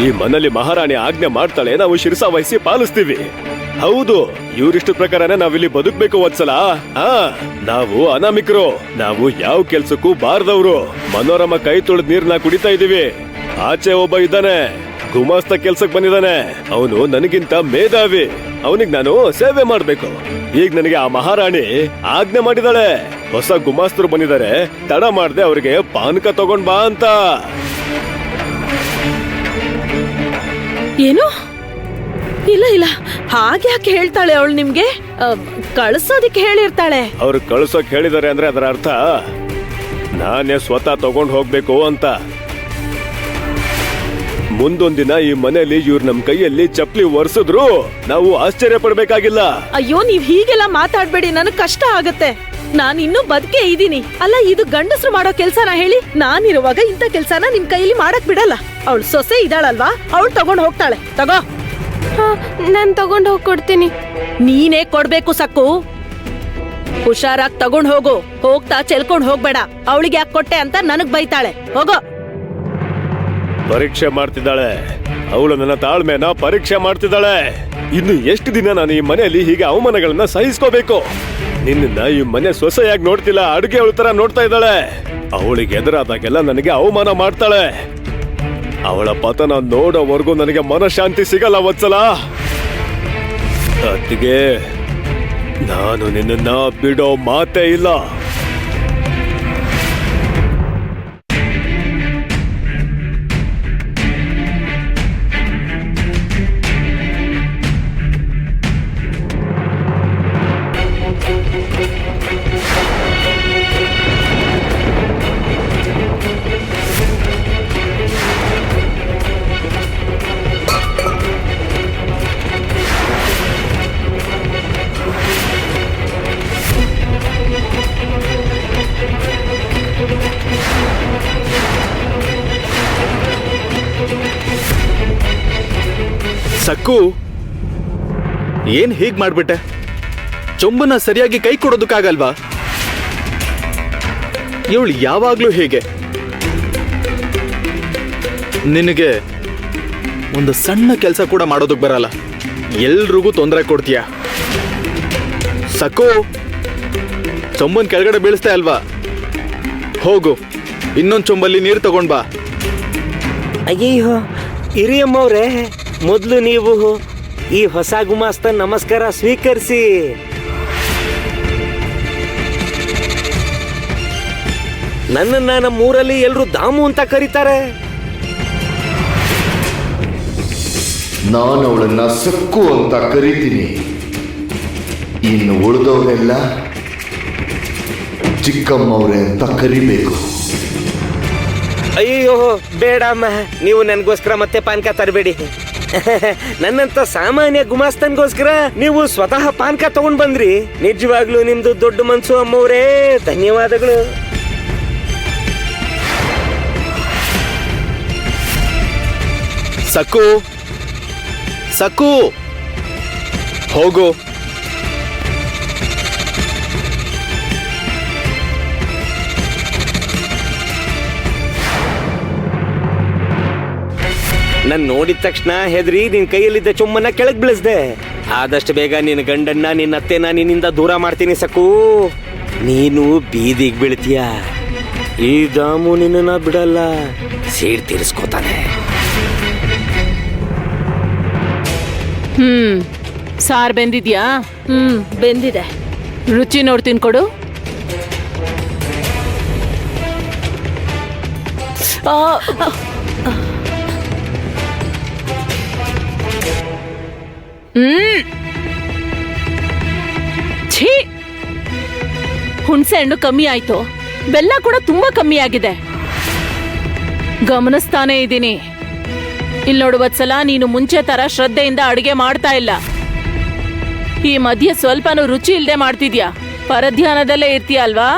ಈ ಮನೇಲಿ ಮಹಾರಾಣಿ ಆಜ್ಞೆ ಮಾಡ್ತಾಳೆ, ನಾವು ಶಿರಸಾವಹಿಸಿ ಪಾಲಿಸ್ತೀವಿ. ಹೌದು, ಇವ್ರಿಷ್ಟ ಪ್ರಕಾರನೇ ನಾವಿಲ್ಲಿ ಬದುಕ್ಬೇಕು ವತ್ಸಲ. ನಾವು ಅನಾಮಿಕರು, ನಾವು ಯಾವ ಕೆಲ್ಸಕ್ಕೂ ಬಾರದವ್ರು. ಮನೋರಮ ಕೈ ತೊಳೆದ್ ನೀರ್ನ ಕುಡಿತಾ ಇದೀವಿ. ಆಚೆ ಒಬ್ಬ ಇದ್ದಾನೆ, ಗುಮಾಸ್ತ ಕೆಲ್ಸಕ್ ಬಂದಿದ್ದಾನೆ. ಅವನು ನನಗಿಂತ ಮೇಧಾವಿ, ಅವನಿಗೆ ನಾನು ಸೇವೆ ಮಾಡ್ಬೇಕು. ಈಗ ನನಗೆ ಆ ಮಹಾರಾಣಿ ಆಜ್ಞೆ ಮಾಡಿದಾಳೆ, ಹೊಸ ಗುಮಾಸ್ತರು ಬಂದಿದ್ದಾರೆ, ತಡ ಮಾಡ್ದೆ ಅವ್ರಿಗೆ ಪಾನಕ ತಗೊಂಡ್ ಬಾ ಅಂತ. ಏನು? ಇಲ್ಲ ಇಲ್ಲ, ಹಾಗೆ ಯಾಕೆ ಹೇಳ್ತಾಳೆ ಅವಳು? ನಿಮ್ಗೆ ಕಳ್ಸೋದಿಕ್ಕೆ ಹೇಳಿರ್ತಾಳೆ. ಅವ್ರು ಕಳ್ಸೋಕ್ ಹೇಳಿದಾರೆ ಅಂದ್ರೆ ಅದರ ಅರ್ಥ ನಾನೇ ಸ್ವತಃ ತಗೊಂಡ್ ಹೋಗ್ಬೇಕು ಅಂತ. ಮುಂದೊಂದಿನ ಈ ಮನೆಯಲ್ಲಿ ಇವ್ರು ನಮ್ ಕೈಯಲ್ಲಿ ಚಪ್ಲಿ ಒರೆಸಿದ್ರು ನಾವು ಆಶ್ಚರ್ಯ ಪಡ್ಬೇಕಾಗಿಲ್ಲ. ಅಯ್ಯೋ, ನೀವ್ ಹೀಗೆಲ್ಲ ಮಾತಾಡ್ಬೇಡಿ, ನನಗ್ ಕಷ್ಟ ಆಗತ್ತೆ. ನಾನ್ ಇನ್ನೂ ಬದುಕೇ ಇದ್ದೀನಿ. ಅಲ್ಲ, ಇದು ಗಂಡಸ್ರು ಮಾಡೋ ಕೆಲ್ಸನ ಹೇಳಿ? ನಾನಿರುವಾಗ ಇಂಥ ಕೆಲ್ಸನ ನಿಮ್ ಕೈಯಲ್ಲಿ ಮಾಡಕ್ ಬಿಡಲ್ಲ. ಅವಳು ಸೊಸೆ ಇದ್ದಾಳಲ್ವಾ, ಅವಳು ತಗೊಂಡ್ ಹೋಗ್ತಾಳೆ. ತಗೋ. ನಾನ್ ತಗೊಂಡ್ ಹೋಗ್ ಕೊಡ್ತೀನಿ. ನೀನೇ ಕೊಡ್ಬೇಕು ಸಕ್ಕು. ಹುಷಾರಾಗಿ ತಗೊಂಡ್ ಹೋಗು. ಹೋಗ್ತಾ ಚೆಲ್ಕೊಂಡ್ ಹೋಗ್ಬೇಡ. ಅವಳಿಗೆ ಯಾಕೆ ಕೊಟ್ಟೆ ಅಂತ ನನಗ್ ಬೈತಾಳೆ. ಹೋಗೋ. ಪರೀಕ್ಷೆ ಮಾಡ್ತಿದ್ದಾಳೆ ಅವಳು, ನನ್ನ ತಾಳ್ಮೆನ ಪರೀಕ್ಷೆ ಮಾಡ್ತಿದ್ದಾಳೆ. ಇನ್ನು ಎಷ್ಟು ದಿನ ನಾನು ಈ ಮನೆಯಲ್ಲಿ ಹೀಗೆ ಅವಮಾನಗಳನ್ನ ಸಹಿಸ್ಕೋಬೇಕು? ನಿನ್ನ ಈ ಮನೆ ಸೊಸೆಯಾಗಿ ನೋಡ್ತಿಲ್ಲ, ಅಡುಗೆ ಅವಳ ತರ ನೋಡ್ತಾ ಇದ್ದಾಳೆ. ಅವಳಿಗೆ ಎದುರಾದಾಗೆಲ್ಲ ನನಗೆ ಅವಮಾನ ಮಾಡ್ತಾಳೆ. ಅವಳ ಪತನ ನೋಡೋವರೆಗೂ ನನಗೆ ಮನಶಾಂತಿ ಸಿಗಲ್ಲ ವತ್ಸಲ. ಅತ್ತಿಗೆ, ನಾನು ನಿನ್ನ ಬಿಡೋ ಮಾತೇ ಇಲ್ಲ. ಸಕ್ಕು, ಏನ್ ಹೀಗ್ ಮಾಡ್ಬಿಟ್ಟೆ? ಚೊಂಬನ ಸರಿಯಾಗಿ ಕೈ ಕೊಡೋದಕ್ಕಾಗಲ್ವಾ? ಇವಳು ಯಾವಾಗ್ಲೂ ಹೀಗೆ. ನಿನಗೆ ಒಂದು ಸಣ್ಣ ಕೆಲಸ ಕೂಡ ಮಾಡೋದಕ್ ಬರಲ್ಲ, ಎಲ್ರಿಗೂ ತೊಂದರೆ ಕೊಡ್ತೀಯ. ಸಕ್ಕು, ಚೊಂಬನ್ ಕೆಳಗಡೆ ಬೀಳಿಸ್ತಾ ಅಲ್ವಾ? ಹೋಗು, ಇನ್ನೊಂದು ಚೊಂಬಲ್ಲಿ ನೀರು ತಗೊಂಡ್ ಬಾ. ಅಯ್ಯಯ್ಯೋ, ಹಿರಿಯಮ್ಮವ್ರೆ, ಮೊದಲು ನೀವು ಈ ಹೊಸ ಗುಮಾಸ್ತ ನಮಸ್ಕಾರ ಸ್ವೀಕರಿಸಿ. ನನ್ನನ್ನ ನಮ್ಮೂರಲ್ಲಿ ಎಲ್ರು ದಾಮು ಅಂತ ಕರೀತಾರೆ. ನಾನು ಅವಳನ್ನ ಸಕ್ಕು ಅಂತ ಕರಿತೀನಿ. ಇನ್ನು ಉಳಿದವರೆಲ್ಲ ಚಿಕ್ಕಮ್ಮವ್ರೆ ಅಂತ ಕರಿಬೇಕು. ಅಯ್ಯೋ ಬೇಡಮ್ಮ, ನೀವು ನನಗೋಸ್ಕರ ಮತ್ತೆ ಪಾನಕ ತರಬೇಡಿ. ನನ್ನಂತ ಸಾಮಾನ್ಯ ಗುಮಾಸ್ತನ್ಗೋಸ್ಕರ ನೀವು ಸ್ವತಃ ಪಾನಕ ತಗೊಂಡ್ ಬಂದ್ರಿ. ನಿಜವಾಗ್ಲೂ ನಿಮ್ದು ದೊಡ್ಡ ಮನ್ಸು ಅಮ್ಮವ್ರೇ, ಧನ್ಯವಾದಗಳು. ಸಕ್ಕು, ಸಕ್ಕು, ಹೋಗು. ನನ್ ನೋಡಿದ ತಕ್ಷಣ ಹೆದ್ರಿ ನಿನ್ ಕೈಯಲ್ಲಿದ್ದ ಚೊಮ್ಮನ್ನ ಕೆಳಗ್ ಬೀಳಿಸ್ದೆ. ಆದಷ್ಟು ಬೇಗ ನಿನ್ನ ಗಂಡನ್ನ, ನಿನ್ನ ಅತ್ತೆನ ನಿನ್ನಿಂದ ದೂರ ಮಾಡ್ತೀನಿ ಸಕ್ಕು. ನೀನು ಬೀದಿಗೆ ಬೀಳ್ತೀಯ, ಈ ದಾಮು ನಿನ್ನ ಬಿಡಲ್ಲ, ಸೀಡ್ ತೀರಿಸ್ಕೋತಾನೆ. ಸಾರ್ ಬೆಂದಿದ್ಯಾ? ಬೆಂದಿದೆ. ರುಚಿ ನೋಡ್ತೀನಿ, ಕೊಡು. ಛೀ, ಹುಣಸೆ ಹಣ್ಣು ಕಮ್ಮಿ ಆಯ್ತು, ಬೆಲ್ಲ ಕೂಡ ತುಂಬಾ ಕಮ್ಮಿ ಆಗಿದೆ. ಗಮನಿಸ್ತಾನೆ ಇದ್ದೀನಿ. ಇಲ್ಲಿ ನೋಡು ವತ್ಸಲ, ನೀನು ಮುಂಚೆ ತರ ಶ್ರದ್ಧೆಯಿಂದ ಅಡುಗೆ ಮಾಡ್ತಾ ಇಲ್ಲ. ಈ ಮಧ್ಯೆ ಸ್ವಲ್ಪನೂ ರುಚಿ ಇಲ್ಲದೆ ಮಾಡ್ತಿದ್ಯಾ. ಪರಧ್ಯಾನದಲ್ಲೇ ಇರ್ತೀಯ ಅಲ್ವಾ?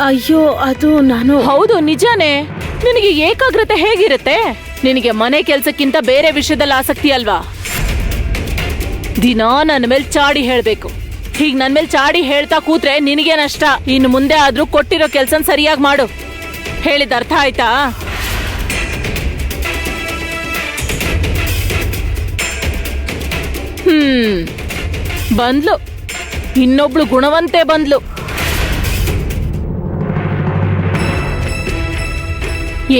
ಅಯ್ಯೋ, ಅದು ನಾನು. ಹೌದು, ನಿಜಾನೇ. ನಿನಗೆ ಏಕಾಗ್ರತೆ ಹೇಗಿರುತ್ತೆ? ನಿನಗೆ ಮನೆ ಕೆಲ್ಸಕ್ಕಿಂತ ಬೇರೆ ವಿಷಯದಲ್ಲಿ ಆಸಕ್ತಿ ಅಲ್ವಾ? ದಿನಾ ನನ್ನ ಮೇಲೆ ಚಾಡಿ ಹೇಳ್ಬೇಕು. ಹೀಗ್ ನನ್ ಮೇಲೆ ಚಾಡಿ ಹೇಳ್ತಾ ಕೂತ್ರೆ ನಿನಗೆ ನಷ್ಟ. ಇನ್ನು ಮುಂದೆ ಆದ್ರೂ ಕೊಟ್ಟಿರೋ ಕೆಲ್ಸನ್ ಸರಿಯಾಗಿ ಮಾಡು. ಹೇಳಿದ ಅರ್ಥ ಆಯ್ತಾ? ಬಂದ್ಲು, ಇನ್ನೊಬ್ಳು ಗುಣವಂತೆ ಬಂದ್ಲು.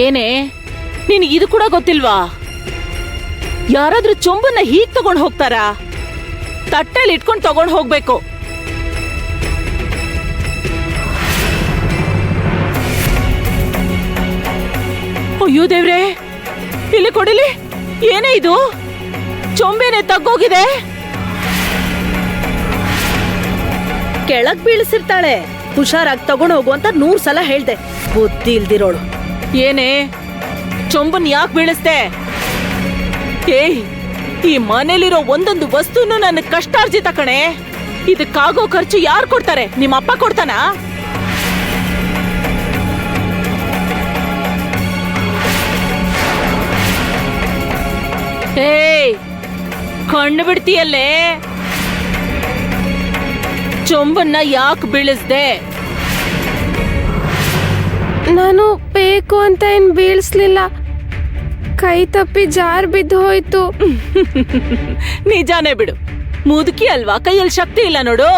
ಏನೇ, ನಿನಗೆ ಇದು ಕೂಡ ಗೊತ್ತಿಲ್ವಾ? ಯಾರಾದ್ರೂ ಚೊಂಬನ್ನ ಹೀಗ್ ತಗೊಂಡ್ ಹೋಗ್ತಾರಾ? ತಟ್ಟೆಲಿ ಇಟ್ಕೊಂಡು ತಗೊಂಡ್ ಹೋಗ್ಬೇಕು. ಅಯ್ಯೋ ದೇವ್ರೆ, ಇಲ್ಲಿ ಕೊಡಿಲಿ. ಏನೇ ಇದು? ಚೊಂಬೇನೆ ತಗ್ಗೋಗಿದೆ. ಕೆಳಗ್ ಬೀಳಿಸಿರ್ತಾಳೆ. ಹುಷಾರಾಗಿ ತಗೊಂಡು ಹೋಗು ಅಂತ 100 ಸಲ ಹೇಳ್ದೆ. ಬುದ್ಧಿ ಇಲ್ದಿರೋಳು. ಏನೇ, ಚೊಂಬನ್ ಯಾಕೆ ಬೀಳಿಸ್ದೆ? ಏಯ್, ಈ ಮನೇಲಿರೋ ಒಂದೊಂದು ವಸ್ತುನು ನನ್ನ ಕಷ್ಟಾರ್ಜಿತ ಕಣೆ. ಇದಕ್ಕಾಗೋ ಖರ್ಚು ಯಾರು ಕೊಡ್ತಾರೆ? ನಿಮ್ಮ ಅಪ್ಪ ಕೊಡ್ತಾನಾ? ಏಯ್, ಕಣ್ಣು ಬಿಡ್ತೀಯಲ್ಲೇ. ಚೊಂಬನ್ನ ಯಾಕೆ ಬೀಳಿಸ್ದೆ? ನಾನು ಬೇಕು ಅಂತ ಏನ್ ಬೀಳ್ಸ್ಲಿಲ್ಲ. ಕೈ ತಪ್ಪಿ ಜಾರ್ ಬಿದ್ದು ಹೋಯ್ತು. ನಿಜಾನೇ ಬಿಡು, ಮುದುಕಿ ಅಲ್ವಾ, ಕೈಯಲ್ಲಿ ಶಕ್ತಿ ಇಲ್ಲ ನೋಡು.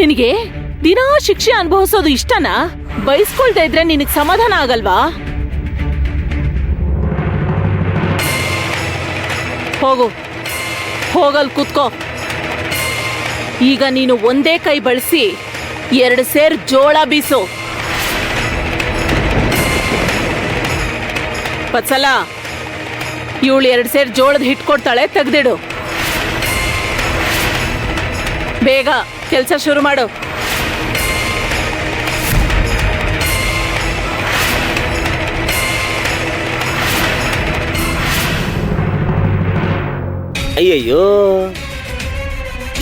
ನಿನಗೆ ದಿನಾ ಶಿಕ್ಷೆ ಅನುಭವಿಸೋದು ಇಷ್ಟನಾ? ಬೈಸ್ಕೊಳ್ತಾ ಇದ್ರೆ ನಿನಗ್ ಸಮಾಧಾನ ಆಗಲ್ವಾ? ಹೋಗು, ಹೋಗಲ್ ಕೂತ್ಕೋ. ಈಗ ನೀನು ಒಂದೇ ಕೈ ಬಳಸಿ 2 ಸೇರ್ ಜೋಳ ಬೀಸು. ಪತ್ಸಲ, ಇವಳು 2 ಸೇರ್ ಜೋಳದ ಹಿಟ್ಟು ಕೊಡ್ತಾಳೆ, ತೆಗ್ದಿಡು. ಬೇಗ ಕೆಲಸ ಶುರು ಮಾಡು. ಅಯ್ಯಯ್ಯೋ,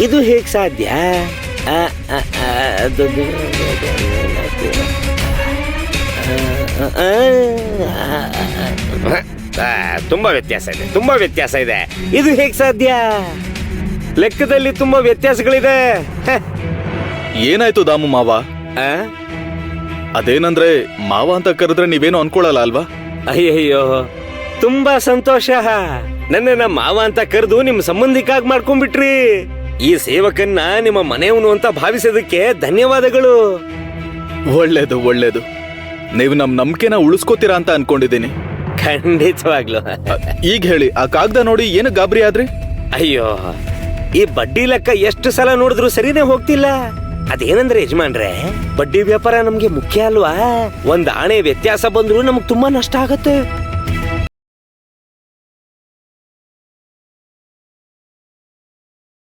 ಇದು ಹೇಗ್ ಸಾಧ್ಯ? ತುಂಬಾ ವ್ಯತ್ಯಾಸ ಇದೆ, ತುಂಬಾ ವ್ಯತ್ಯಾಸ ಇದೆ. ಇದು ಹೇಗ್ ಸಾಧ್ಯ? ಲೆಕ್ಕದಲ್ಲಿ ತುಂಬಾ ವ್ಯತ್ಯಾಸಗಳಿದೆ. ಏನಾಯ್ತು ದಾಮು ಮಾವ? ಆ? ಅದೇನಂದ್ರೆ ಮಾವ ಅಂತ ಕರೆದ್ರೆ ನೀವೇನು ಅನ್ಕೊಳಲ್ಲ ಅಲ್ವಾ? ಅಯ್ಯಯ್ಯೋ, ತುಂಬಾ ಸಂತೋಷ. ನನ್ನ ಮಾವ ಅಂತ ಕರೆದು ನಿಮ್ ಸಂಬಂಧಿಕಾಗಿ ಮಾಡ್ಕೊಂಡ್ಬಿಟ್ರಿ. ಈ ಸೇವಕನ್ನ ನಿಮ್ಮ ಮನೆಯವನು ಅಂತ ಭಾವಿಸೋದಕ್ಕೆ ಧನ್ಯವಾದಗಳು. ಒಳ್ಳೇದು ಒಳ್ಳೇದು. ನೀವು ನಮ್ ನಂಬಿಕೆನ ಉಳಿಸ್ಕೋತೀರಾ ಅಂತ ಅನ್ಕೊಂಡಿದ್ದೀನಿ. ಖಂಡಿತವಾಗ್ಲು. ಈಗ ಹೇಳಿ, ಆ ಕಾಗ್ದ ನೋಡಿ ಏನು ಗಾಬರಿ ಆದ್ರಿ? ಅಯ್ಯೋ, ಈ ಬಡ್ಡಿ ಲೆಕ್ಕ ಎಷ್ಟು ಸಲ ನೋಡಿದ್ರು ಸರಿನೇ ಹೋಗ್ತಿಲ್ಲ. ಅದೇನಂದ್ರೆ ಯಜಮಾನ್ರೆ, ಬಡ್ಡಿ ವ್ಯಾಪಾರ ನಮ್ಗೆ ಮುಖ್ಯ ಅಲ್ವಾ? ಒಂದ್ ಆಣೆ ವ್ಯತ್ಯಾಸ ಬಂದ್ರು ನಮಗ್ ತುಂಬಾ ನಷ್ಟ ಆಗತ್ತೆ.